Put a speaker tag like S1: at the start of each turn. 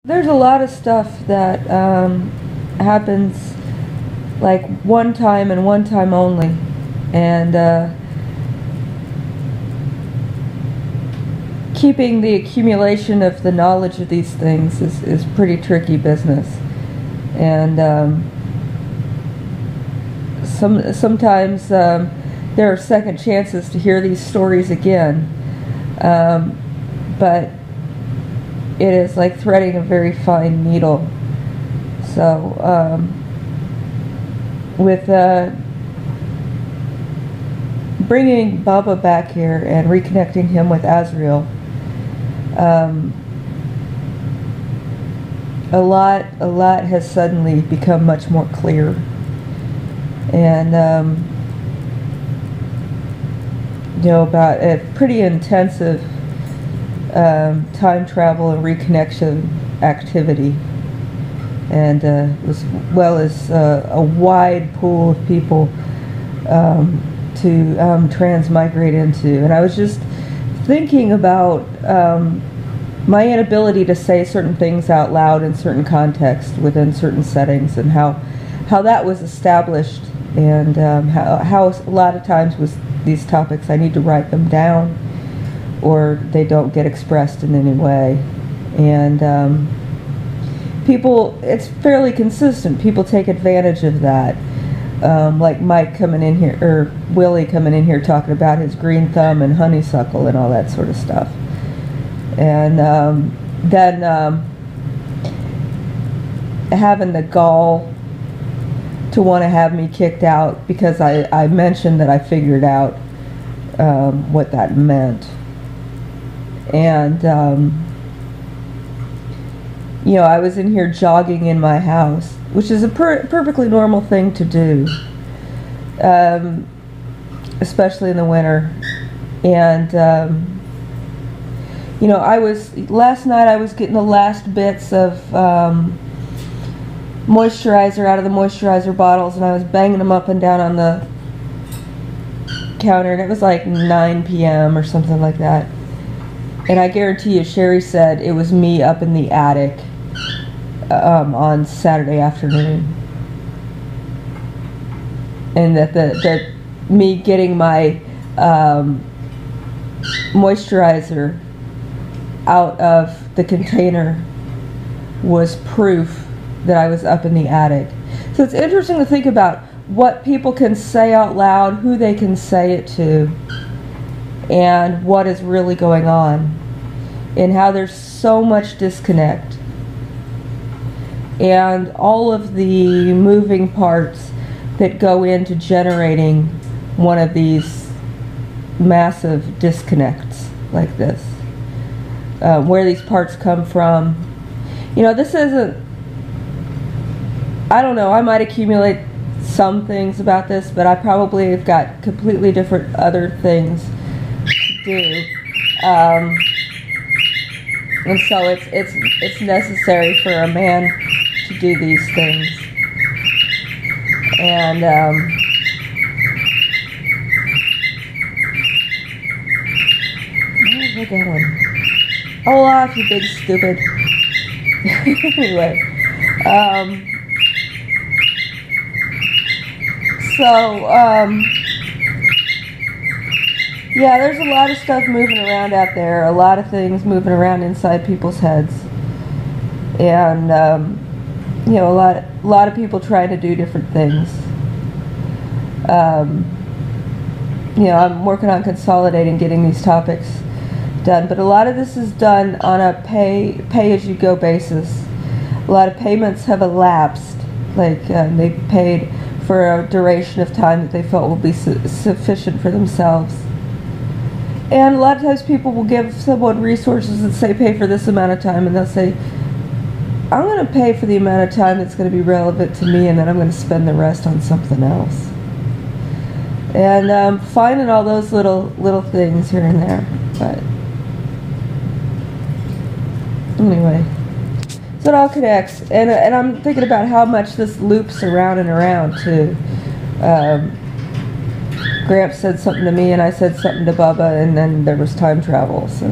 S1: There's a lot of stuff that happens like one time and one time only, and keeping the accumulation of the knowledge of these things is pretty tricky business. And sometimes there are second chances to hear these stories again, but it is like threading a very fine needle. So with bringing Bubba back here and reconnecting him with Azrael, a lot has suddenly become much more clear, and about a pretty intensive time travel and reconnection activity, and as well as a wide pool of people to transmigrate into. And I was just thinking about my inability to say certain things out loud in certain contexts within certain settings, and how that was established, and how a lot of times with these topics I need to write them down or they don't get expressed in any way. And people, it's fairly consistent. People take advantage of that. Like Mike coming in here, or Willie coming in here talking about his green thumb and honeysuckle and all that sort of stuff. And then having the gall to want to have me kicked out because I mentioned that I figured out what that meant. And I was in here jogging in my house, which is a perfectly normal thing to do, especially in the winter. And last night I was getting the last bits of moisturizer out of the moisturizer bottles, and I was banging them up and down on the counter, and it was like 9 p.m. or something like that. And I guarantee you, Sherry said it was me up in the attic on Saturday afternoon, and that me getting my moisturizer out of the container was proof that I was up in the attic. So it's interesting to think about what people can say out loud, who they can say it to, and what is really going on, and how there's so much disconnect, and all of the moving parts that go into generating one of these massive disconnects like this. Where these parts come from. This isn't, I don't know, I might accumulate some things about this, but I probably have got completely different other things to do. And so it's necessary for a man to do these things. And where's it going? Oh, off, you big stupid. Anyway, yeah, there's a lot of stuff moving around out there, a lot of things moving around inside people's heads, and a lot of people trying to do different things. I'm working on consolidating, getting these topics done, but a lot of this is done on a pay-as-you-go basis. A lot of payments have elapsed, like they've paid for a duration of time that they felt will be sufficient for themselves. And a lot of times people will give someone resources and say pay for this amount of time, and they'll say I'm going to pay for the amount of time that's going to be relevant to me, and then I'm going to spend the rest on something else. And finding all those little things here and there. But anyway, so it all connects, and I'm thinking about how much this loops around and around too. Gramps said something to me, and I said something to Bubba, and then there was time travel. So